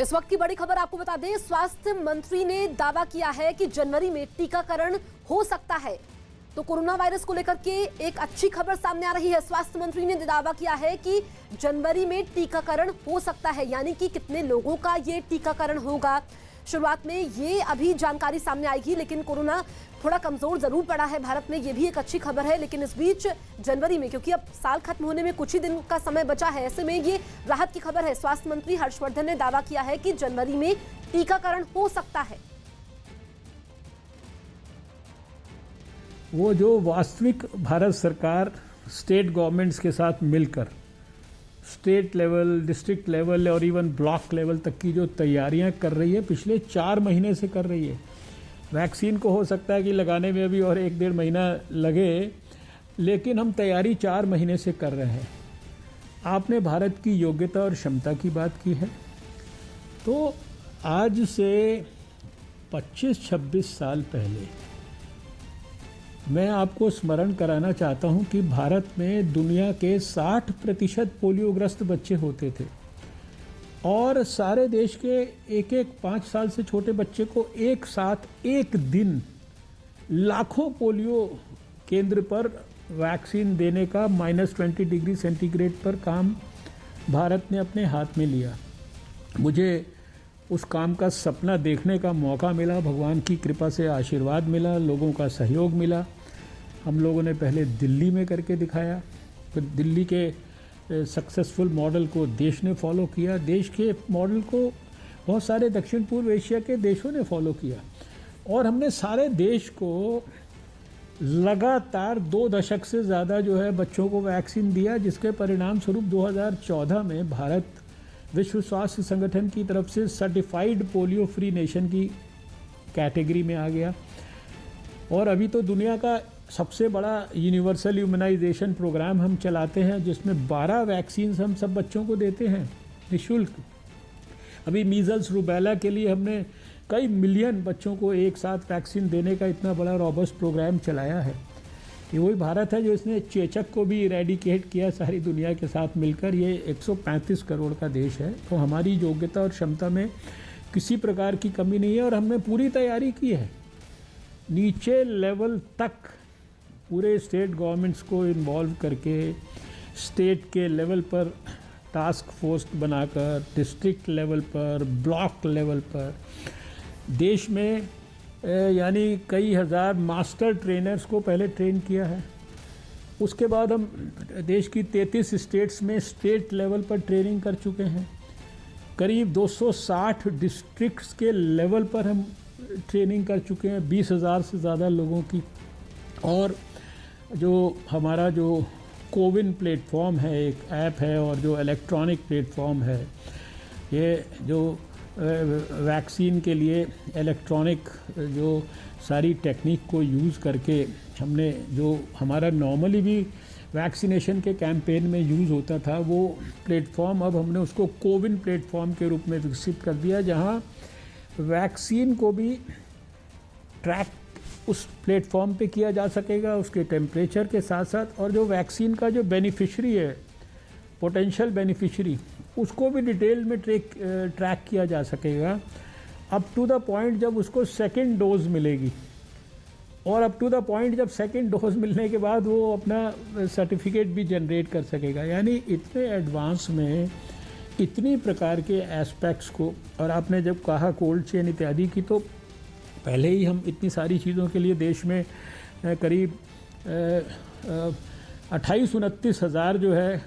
इस वक्त की बड़ी खबर आपको बता दें, स्वास्थ्य मंत्री ने दावा किया है कि जनवरी में टीकाकरण हो सकता है। तो कोरोना वायरस को लेकर के एक अच्छी खबर सामने आ रही है। स्वास्थ्य मंत्री ने दावा किया है कि जनवरी में टीकाकरण हो सकता है, यानी कि कितने लोगों का ये टीकाकरण होगा शुरुआत में ये अभी जानकारी सामने आएगी, लेकिन कोरोना थोड़ा कमजोर जरूर पड़ा है भारत में, ये भी एक अच्छी खबर है। लेकिन इस बीच जनवरी में, क्योंकि अब साल खत्म होने में कुछ ही दिन का समय बचा है, ऐसे में ये राहत की खबर है। स्वास्थ्य मंत्री हर्षवर्धन ने दावा किया है कि जनवरी में टीकाकरण हो सकता है। वो जो वास्तविक भारत सरकार स्टेट गवर्नमेंट्स के साथ मिलकर स्टेट लेवल, डिस्ट्रिक्ट लेवल और इवन ब्लॉक लेवल तक की जो तैयारियां कर रही है, पिछले 4 महीने से कर रही है। वैक्सीन को हो सकता है कि लगाने में अभी और 1-1.5 महीना लगे, लेकिन हम तैयारी 4 महीने से कर रहे हैं। आपने भारत की योग्यता और क्षमता की बात की है, तो आज से 25-26 साल पहले मैं आपको स्मरण कराना चाहता हूं कि भारत में दुनिया के 60% पोलियोग्रस्त बच्चे होते थे और सारे देश के एक 5 साल से छोटे बच्चे को एक साथ एक दिन लाखों पोलियो केंद्र पर वैक्सीन देने का -20 डिग्री सेंटीग्रेड पर काम भारत ने अपने हाथ में लिया। मुझे उस काम का सपना देखने का मौका मिला, भगवान की कृपा से आशीर्वाद मिला, लोगों का सहयोग मिला। हम लोगों ने पहले दिल्ली में करके दिखाया, फिर दिल्ली के सक्सेसफुल मॉडल को देश ने फॉलो किया, देश के मॉडल को बहुत सारे दक्षिण पूर्व एशिया के देशों ने फॉलो किया और हमने सारे देश को लगातार 2 दशक से ज़्यादा जो है बच्चों को वैक्सीन दिया, जिसके परिणाम स्वरूप 2014 में भारत विश्व स्वास्थ्य संगठन की तरफ से सर्टिफाइड पोलियो फ्री नेशन की कैटेगरी में आ गया। और अभी तो दुनिया का सबसे बड़ा यूनिवर्सल इम्यूनाइजेशन प्रोग्राम हम चलाते हैं, जिसमें 12 वैक्सीन हम सब बच्चों को देते हैं निःशुल्क। अभी मीजल्स रूबेला के लिए हमने कई मिलियन बच्चों को एक साथ वैक्सीन देने का इतना बड़ा रॉबस्ट प्रोग्राम चलाया है। ये वही भारत है जो इसने चेचक को भी इरेडिकेट किया सारी दुनिया के साथ मिलकर। ये 135 करोड़ का देश है, तो हमारी योग्यता और क्षमता में किसी प्रकार की कमी नहीं है और हमने पूरी तैयारी की है। नीचे लेवल तक पूरे स्टेट गवर्नमेंट्स को इन्वॉल्व करके, स्टेट के लेवल पर टास्क फोर्स बनाकर, डिस्ट्रिक्ट लेवल पर, ब्लॉक लेवल पर, देश में यानी कई हज़ार मास्टर ट्रेनर्स को पहले ट्रेन किया है। उसके बाद हम देश की 33 स्टेट्स में स्टेट लेवल पर ट्रेनिंग कर चुके हैं। करीब 260 डिस्ट्रिक्ट्स के लेवल पर हम ट्रेनिंग कर चुके हैं, 20,000 से ज़्यादा लोगों की। और जो हमारा जो कोविन प्लेटफॉर्म है, एक ऐप है, और जो इलेक्ट्रॉनिक प्लेटफॉर्म है, ये जो वैक्सीन के लिए इलेक्ट्रॉनिक जो सारी टेक्निक को यूज़ करके हमने जो हमारा नॉर्मली भी वैक्सीनेशन के कैंपेन में यूज़ होता था, वो प्लेटफॉर्म अब हमने उसको कोविन प्लेटफॉर्म के रूप में विकसित कर दिया, जहां वैक्सीन को भी ट्रैक उस प्लेटफॉर्म पे किया जा सकेगा, उसके टेम्परेचर के साथ साथ। और जो वैक्सीन का जो बेनिफिशरी है, पोटेंशियल बेनिफिशरी, उसको भी डिटेल में ट्रैक किया जा सकेगा, अप टू द पॉइंट जब उसको सेकेंड डोज मिलेगी, और अप टू द पॉइंट जब सेकेंड डोज मिलने के बाद वो अपना सर्टिफिकेट भी जनरेट कर सकेगा। यानी इतने एडवांस में इतनी प्रकार के एस्पेक्ट्स को, और आपने जब कहा कोल्ड चेन इत्यादि की, तो पहले ही हम इतनी सारी चीज़ों के लिए देश में करीब 28-29 हज़ार जो है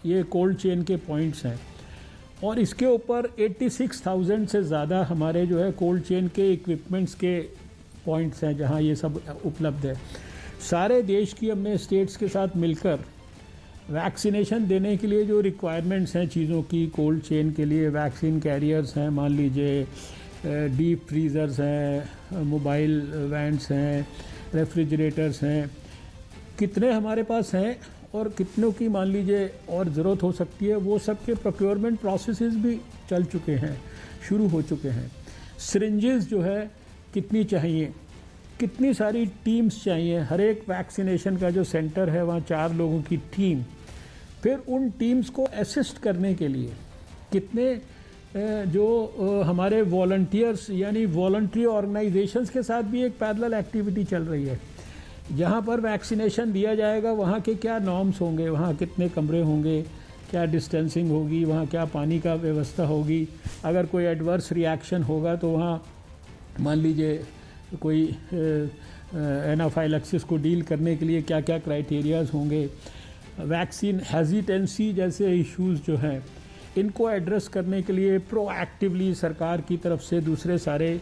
ये कोल्ड चेन के पॉइंट्स हैं, और इसके ऊपर 86,000 से ज़्यादा हमारे जो है कोल्ड चेन के इक्विपमेंट्स के पॉइंट्स हैं जहां ये सब उपलब्ध है। सारे देश की हमने स्टेट्स के साथ मिलकर वैक्सीनेशन देने के लिए जो रिक्वायरमेंट्स हैं चीज़ों की, कोल्ड चेन के लिए वैक्सीन कैरियर्स हैं, मान लीजिए डीप फ्रीज़र्स हैं, मोबाइल वैन्स हैं, रेफ्रिजरेटर्स हैं, कितने हमारे पास हैं और कितनों की मान लीजिए और ज़रूरत हो सकती है, वो सब के प्रोक्योरमेंट प्रोसेसेस भी चल चुके हैं, शुरू हो चुके हैं। सिरिंजेस जो है कितनी चाहिए, कितनी सारी टीम्स चाहिए, हर एक वैक्सीनेशन का जो सेंटर है वहाँ 4 लोगों की टीम, फिर उन टीम्स को असिस्ट करने के लिए कितने जो हमारे वॉलंटियर्स यानी वॉलंटरी ऑर्गेनाइजेशंस के साथ भी एक पैरेलल एक्टिविटी चल रही है। जहाँ पर वैक्सीनेशन दिया जाएगा वहाँ के क्या नॉर्म्स होंगे, वहाँ कितने कमरे होंगे, क्या डिस्टेंसिंग होगी, वहाँ क्या पानी का व्यवस्था होगी, अगर कोई एडवर्स रिएक्शन होगा तो वहाँ मान लीजिए कोई एनाफाइलैक्सिस को डील करने के लिए क्या क्या क्राइटेरियाज होंगे, वैक्सीन हेजिटेंसी जैसे इश्यूज जो हैं इनको एड्रेस करने के लिए प्रोएक्टिवली सरकार की तरफ से दूसरे सारे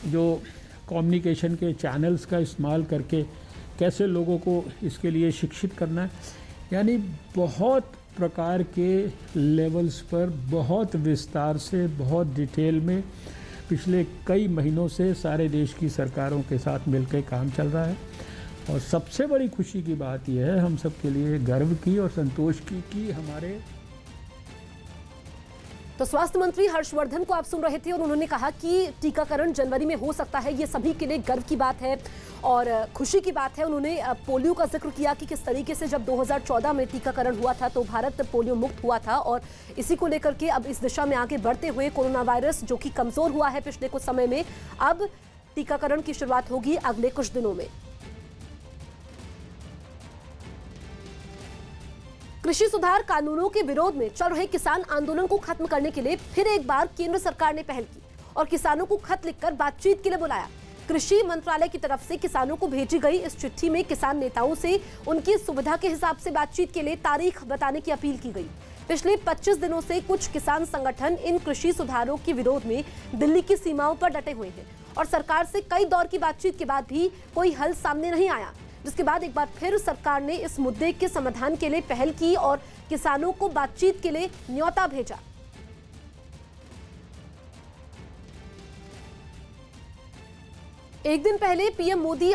जो कम्युनिकेशन के चैनल्स का इस्तेमाल करके कैसे लोगों को इसके लिए शिक्षित करना है, यानी बहुत प्रकार के लेवल्स पर बहुत विस्तार से बहुत डिटेल में पिछले कई महीनों से सारे देश की सरकारों के साथ मिलकर काम चल रहा है। और सबसे बड़ी खुशी की बात यह है, हम सब के लिए गर्व की और संतोष की कि हमारे तो स्वास्थ्य मंत्री हर्षवर्धन को आप सुन रहे थे और उन्होंने कहा कि टीकाकरण जनवरी में हो सकता है, ये सभी के लिए गर्व की बात है और खुशी की बात है। उन्होंने पोलियो का जिक्र किया कि किस तरीके से जब 2014 में टीकाकरण हुआ था तो भारत पोलियो मुक्त हुआ था और इसी को लेकर के अब इस दिशा में आगे बढ़ते हुए कोरोना वायरस जो कि कमजोर हुआ है पिछले कुछ समय में, अब टीकाकरण की शुरुआत होगी अगले कुछ दिनों में। कृषि सुधार कानूनों के विरोध में चल रहे किसान आंदोलन को खत्म करने के लिए फिर एक बार केंद्र सरकार ने पहल की और किसानों को खत लिखकर बातचीत के लिए बुलाया। कृषि मंत्रालय की तरफ से किसानों को भेजी गई इस चिट्ठी में किसान नेताओं से उनकी सुविधा के हिसाब से बातचीत के लिए तारीख बताने की अपील की गई। पिछले 25 दिनों से कुछ किसान संगठन इन कृषि सुधारों के विरोध में दिल्ली की सीमाओं पर डटे हुए हैं और सरकार से कई दौर की बातचीत के बाद भी कोई हल सामने नहीं आया, जिसके बाद एक बार फिर सरकार ने इस मुद्दे के समाधान के लिए पहल की और किसानों को बातचीत के लिए न्योता भेजा। एक दिन पहले पीएम मोदी